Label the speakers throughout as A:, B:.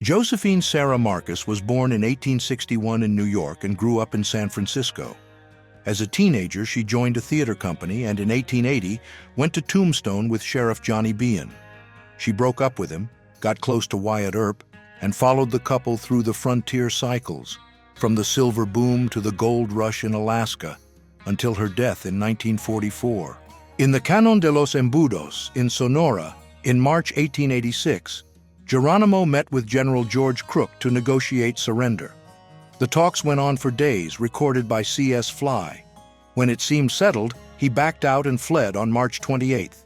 A: Josephine Sarah Marcus was born in 1861 in New York and grew up in San Francisco. As a teenager, she joined a theater company and in 1880 went to Tombstone with Sheriff Johnny Behan. She broke up with him, got close to Wyatt Earp, and followed the couple through the frontier cycles, from the silver boom to the gold rush in Alaska, until her death in 1944. In the Cañón de los Embudos in Sonora, in March 1886, Geronimo met with General George Crook to negotiate surrender. The talks went on for days, recorded by C.S. Fly. When it seemed settled, he backed out and fled on March 28th.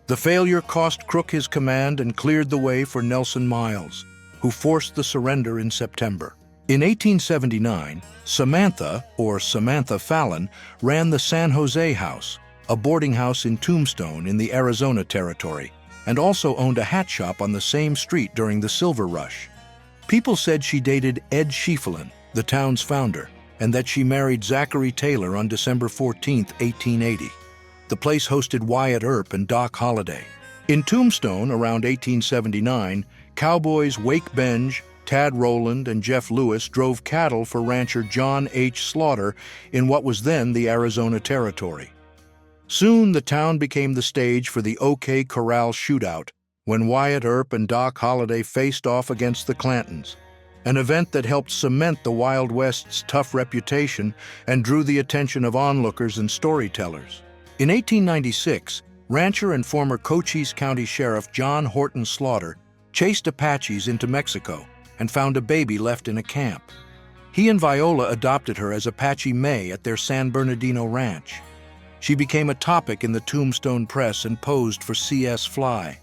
A: The failure cost Crook his command and cleared the way for Nelson Miles, who forced the surrender in September. In 1879, Samantha, or Samantha Fallon, ran the San Jose House, a boarding house in Tombstone in the Arizona Territory, and also owned a hat shop on the same street during the Silver Rush. People said she dated Ed Schieffelin, the town's founder, and that she married Zachary Taylor on December 14, 1880. The place hosted Wyatt Earp and Doc Holliday. In Tombstone, around 1879, cowboys Wake Benj, Tad Rowland, and Jeff Lewis drove cattle for rancher John H. Slaughter in what was then the Arizona Territory. Soon, the town became the stage for the OK Corral shootout, when Wyatt Earp and Doc Holliday faced off against the Clantons, an event that helped cement the Wild West's tough reputation and drew the attention of onlookers and storytellers. In 1896, rancher and former Cochise County Sheriff John Horton Slaughter chased Apaches into Mexico and found a baby left in a camp. He and Viola adopted her as Apache May at their San Bernardino ranch. She became a topic in the Tombstone press and posed for C.S. Fly.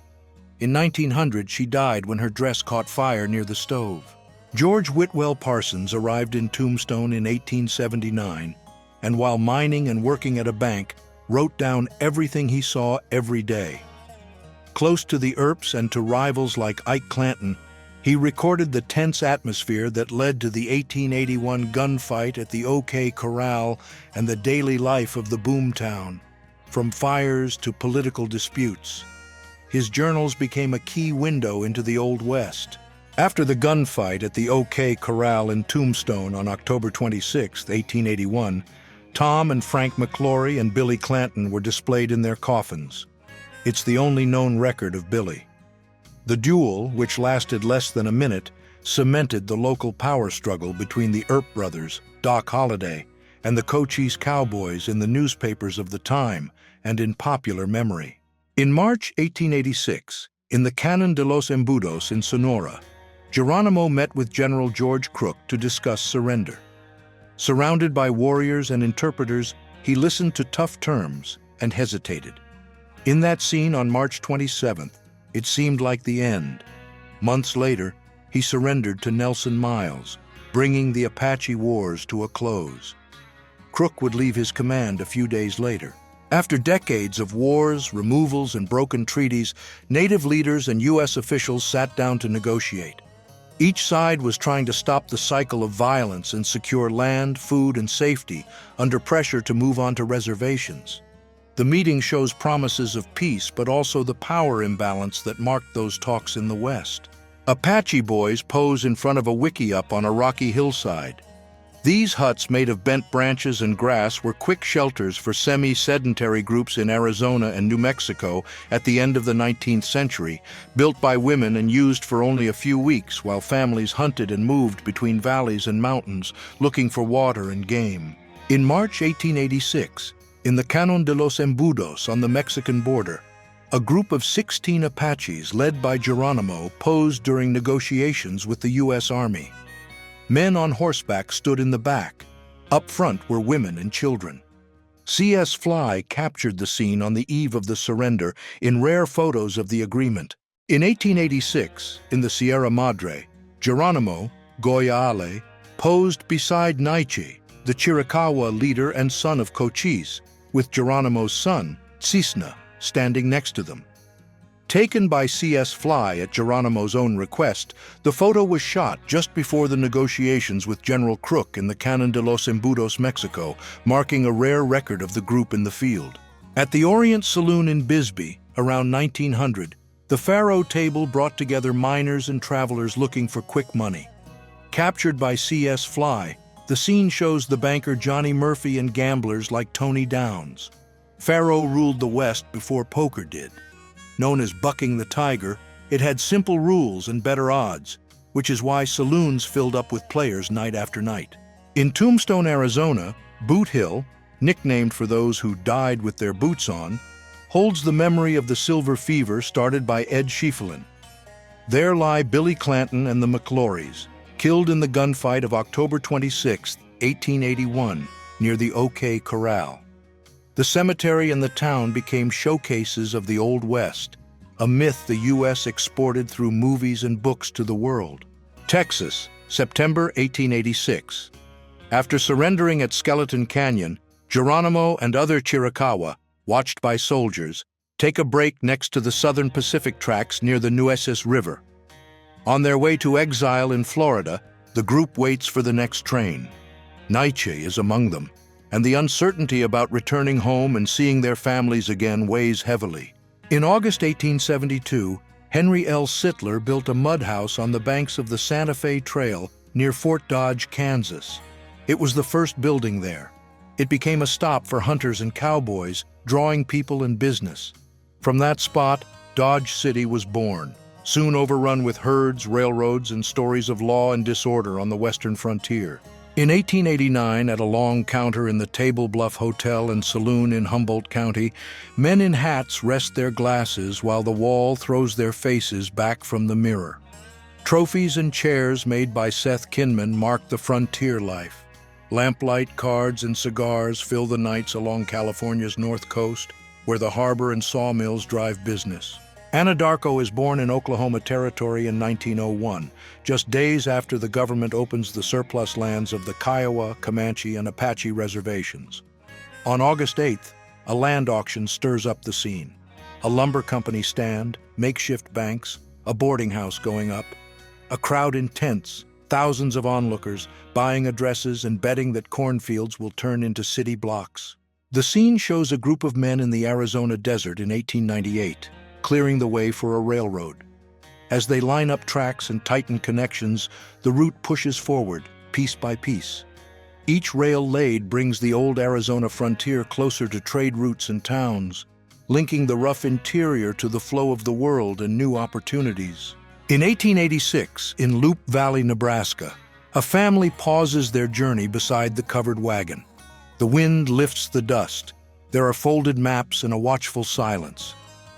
A: In 1900, she died when her dress caught fire near the stove. George Whitwell Parsons arrived in Tombstone in 1879, and while mining and working at a bank, wrote down everything he saw every day. Close to the Earps and to rivals like Ike Clanton, he recorded the tense atmosphere that led to the 1881 gunfight at the OK Corral and the daily life of the boomtown, from fires to political disputes. His journals became a key window into the Old West. After the gunfight at the OK Corral in Tombstone on October 26, 1881, Tom and Frank McClory and Billy Clanton were displayed in their coffins. It's the only known record of Billy. The duel, which lasted less than a minute, cemented the local power struggle between the Earp brothers, Doc Holliday, and the Cochise Cowboys in the newspapers of the time and in popular memory. In March 1886, in the Cañón de los Embudos in Sonora, Geronimo met with General George Crook to discuss surrender. Surrounded by warriors and interpreters, he listened to tough terms and hesitated. In that scene on March 27th, it seemed like the end. Months later, he surrendered to Nelson Miles, bringing the Apache Wars to a close. Crook would leave his command a few days later. After decades of wars, removals, and broken treaties, Native leaders and U.S. officials sat down to negotiate. Each side was trying to stop the cycle of violence and secure land, food, and safety under pressure to move on to reservations. The meeting shows promises of peace, but also the power imbalance that marked those talks in the West. Apache boys pose in front of a wickiup on a rocky hillside. These huts made of bent branches and grass were quick shelters for semi-sedentary groups in Arizona and New Mexico at the end of the 19th century, built by women and used for only a few weeks while families hunted and moved between valleys and mountains, looking for water and game. In March 1886, in the Cañón de los Embudos on the Mexican border, a group of 16 Apaches led by Geronimo posed during negotiations with the U.S. Army. Men on horseback stood in the back. Up front were women and children. C.S. Fly captured the scene on the eve of the surrender in rare photos of the agreement. In 1886, in the Sierra Madre, Geronimo, Goya Ale, posed beside Naiche, the Chiricahua leader and son of Cochise, with Geronimo's son, Cisna, standing next to them. Taken by C.S. Fly at Geronimo's own request, the photo was shot just before the negotiations with General Crook in the Cañón de los Embudos, Mexico, marking a rare record of the group in the field. At the Orient Saloon in Bisbee, around 1900, The faro table brought together miners and travelers looking for quick money. Captured by C.S. Fly, the scene shows the banker Johnny Murphy and gamblers like Tony Downs. Faro ruled the West before poker did. Known as bucking the tiger, it had simple rules and better odds, which is why saloons filled up with players night after night. In Tombstone, Arizona, Boot Hill, nicknamed for those who died with their boots on, holds the memory of the silver fever started by Ed Schieffelin. There lie Billy Clanton and the McClorys, killed in the gunfight of October 26, 1881, near the OK Corral. The cemetery and the town became showcases of the Old West, a myth the U.S. exported through movies and books to the world. Texas, September 1886. After surrendering at Skeleton Canyon, Geronimo and other Chiricahua, watched by soldiers, take a break next to the Southern Pacific tracks near the Nueces River. On their way to exile in Florida, the group waits for the next train. Nietzsche is among them, and the uncertainty about returning home and seeing their families again weighs heavily. In August 1872, Henry L. Sittler built a mud house on the banks of the Santa Fe Trail near Fort Dodge, Kansas. It was the first building there. It became a stop for hunters and cowboys, drawing people and business. From that spot, Dodge City was born, soon overrun with herds, railroads, and stories of law and disorder on the western frontier. In 1889, at a long counter in the Table Bluff Hotel and Saloon in Humboldt County, men in hats rest their glasses while the wall throws their faces back from the mirror. Trophies and chairs made by Seth Kinman mark the frontier life. Lamplight, cards, and cigars fill the nights along California's north coast, where the harbor and sawmills drive business. Anadarko is born in Oklahoma Territory in 1901, just days after the government opens the surplus lands of the Kiowa, Comanche, and Apache reservations. On August 8th, a land auction stirs up the scene. A lumber company stand, makeshift banks, a boarding house going up, a crowd in tents, thousands of onlookers buying addresses and betting that cornfields will turn into city blocks. The scene shows a group of men in the Arizona desert in 1898, clearing the way for a railroad. As they line up tracks and tighten connections, the route pushes forward, piece by piece. Each rail laid brings the old Arizona frontier closer to trade routes and towns, linking the rough interior to the flow of the world and new opportunities. In 1886, in Loup Valley, Nebraska, a family pauses their journey beside the covered wagon. The wind lifts the dust. There are folded maps and a watchful silence.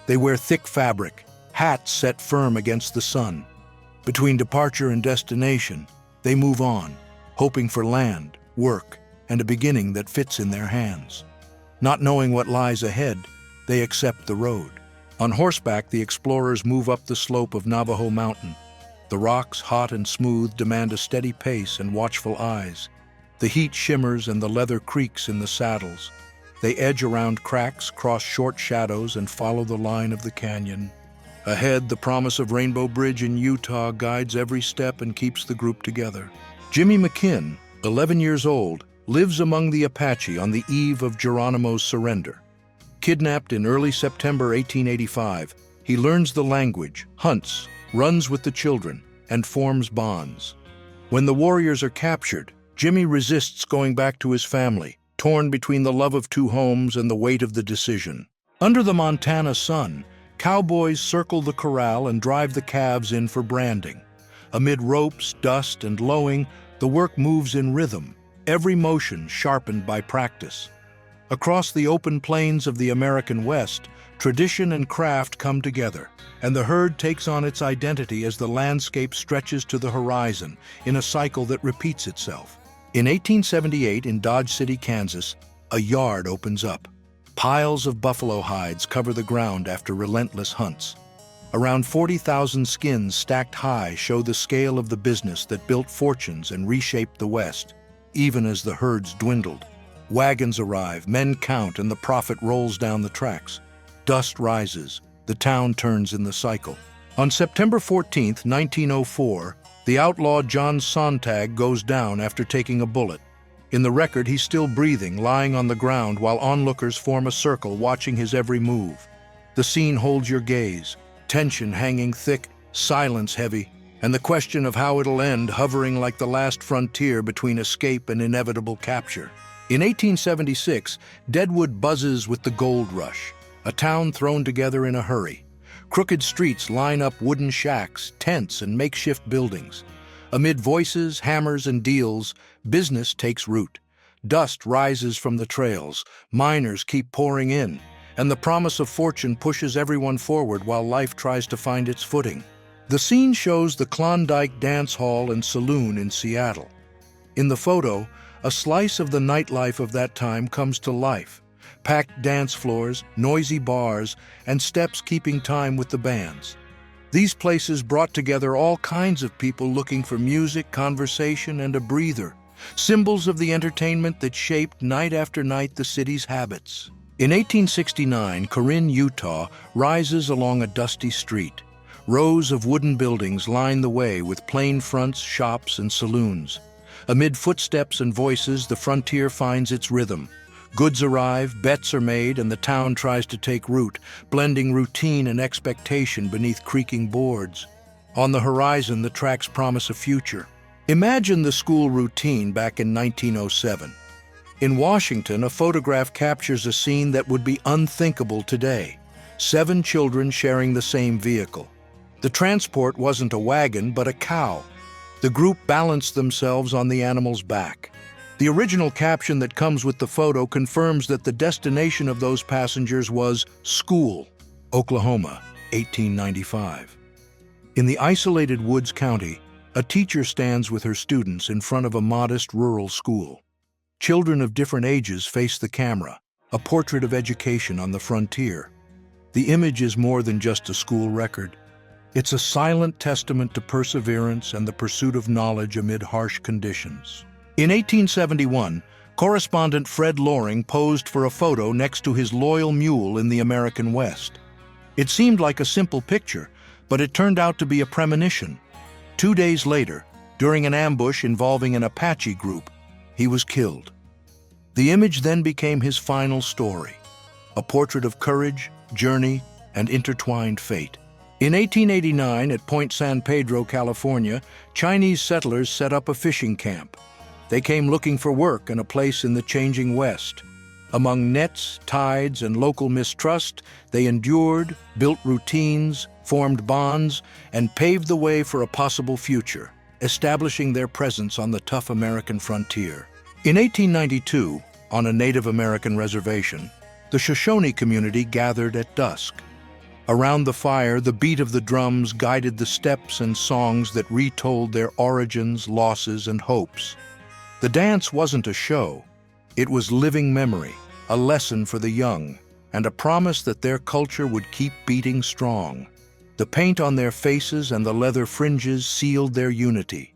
A: They wear thick fabric, hats set firm against the sun. Between departure and destination, they move on, hoping for land, work, and a beginning that fits in their hands. Not knowing what lies ahead, they accept the road. On horseback, the explorers move up the slope of Navajo Mountain. The rocks, hot and smooth, demand a steady pace and watchful eyes. The heat shimmers and the leather creaks in the saddles. They edge around cracks, cross short shadows, and follow the line of the canyon. Ahead, the promise of Rainbow Bridge in Utah guides every step and keeps the group together. Jimmy McKinn, 11 years old, lives among the Apache on the eve of Geronimo's surrender. Kidnapped in early September 1885, he learns the language, hunts, runs with the children, and forms bonds. When the warriors are captured, Jimmy resists going back to his family, torn between the love of two homes and the weight of the decision. Under the Montana sun, cowboys circle the corral and drive the calves in for branding. Amid ropes, dust, and lowing, the work moves in rhythm, every motion sharpened by practice. Across the open plains of the American West, tradition and craft come together, and the herd takes on its identity as the landscape stretches to the horizon in a cycle that repeats itself. In 1878, in Dodge City, Kansas, a yard opens up. Piles of buffalo hides cover the ground after relentless hunts. Around 40,000 skins stacked high show the scale of the business that built fortunes and reshaped the West, even as the herds dwindled. Wagons arrive, men count, and the profit rolls down the tracks. Dust rises, the town turns in the cycle. On September 14, 1904, the outlaw John Sontag goes down after taking a bullet. In the record, he's still breathing, lying on the ground while onlookers form a circle watching his every move. The scene holds your gaze. tension hanging thick, silence heavy, and the question of how it'll end hovering like the last frontier between escape and inevitable capture. In 1876, Deadwood buzzes with the gold rush, a town thrown together in a hurry. Crooked streets line up wooden shacks, tents, and makeshift buildings. Amid voices, hammers, and deals, business takes root. Dust rises from the trails, miners keep pouring in, and the promise of fortune pushes everyone forward while life tries to find its footing. The scene shows the Klondike Dance Hall and Saloon in Seattle. In the photo, a slice of the nightlife of that time comes to life. Packed dance floors, noisy bars, and steps keeping time with the bands. These places brought together all kinds of people looking for music, conversation, and a breather, symbols of the entertainment that shaped night after night the city's habits. In 1869, Corinne, Utah, rises along a dusty street. Rows of wooden buildings line the way with plain fronts, shops, and saloons. Amid footsteps and voices, the frontier finds its rhythm. Goods arrive, bets are made, and the town tries to take root, blending routine and expectation beneath creaking boards. On the horizon, the tracks promise a future. Imagine the school routine back in 1907. In Washington, a photograph captures a scene that would be unthinkable today. 7 children sharing the same vehicle. The transport wasn't a wagon, but a cow. The group balanced themselves on the animal's back. The original caption that comes with the photo confirms that the destination of those passengers was School, Oklahoma, 1895. In the isolated Woods County, a teacher stands with her students in front of a modest rural school. Children of different ages face the camera, a portrait of education on the frontier. The image is more than just a school record. It's a silent testament to perseverance and the pursuit of knowledge amid harsh conditions. In 1871, correspondent Fred Loring posed for a photo next to his loyal mule in the American West. It seemed like a simple picture, but it turned out to be a premonition. 2 days later, during an ambush involving an Apache group, he was killed. The image then became his final story, a portrait of courage, journey, and intertwined fate. In 1889, at Point San Pedro, California, Chinese settlers set up a fishing camp. They came looking for work and a place in the changing West. Among nets, tides, and local mistrust, they endured, built routines, formed bonds, and paved the way for a possible future, establishing their presence on the tough American frontier. In 1892, on a Native American reservation, the Shoshone community gathered at dusk. Around the fire, the beat of the drums guided the steps and songs that retold their origins, losses, and hopes. The dance wasn't a show. It was living memory, a lesson for the young, and a promise that their culture would keep beating strong. The paint on their faces and the leather fringes sealed their unity.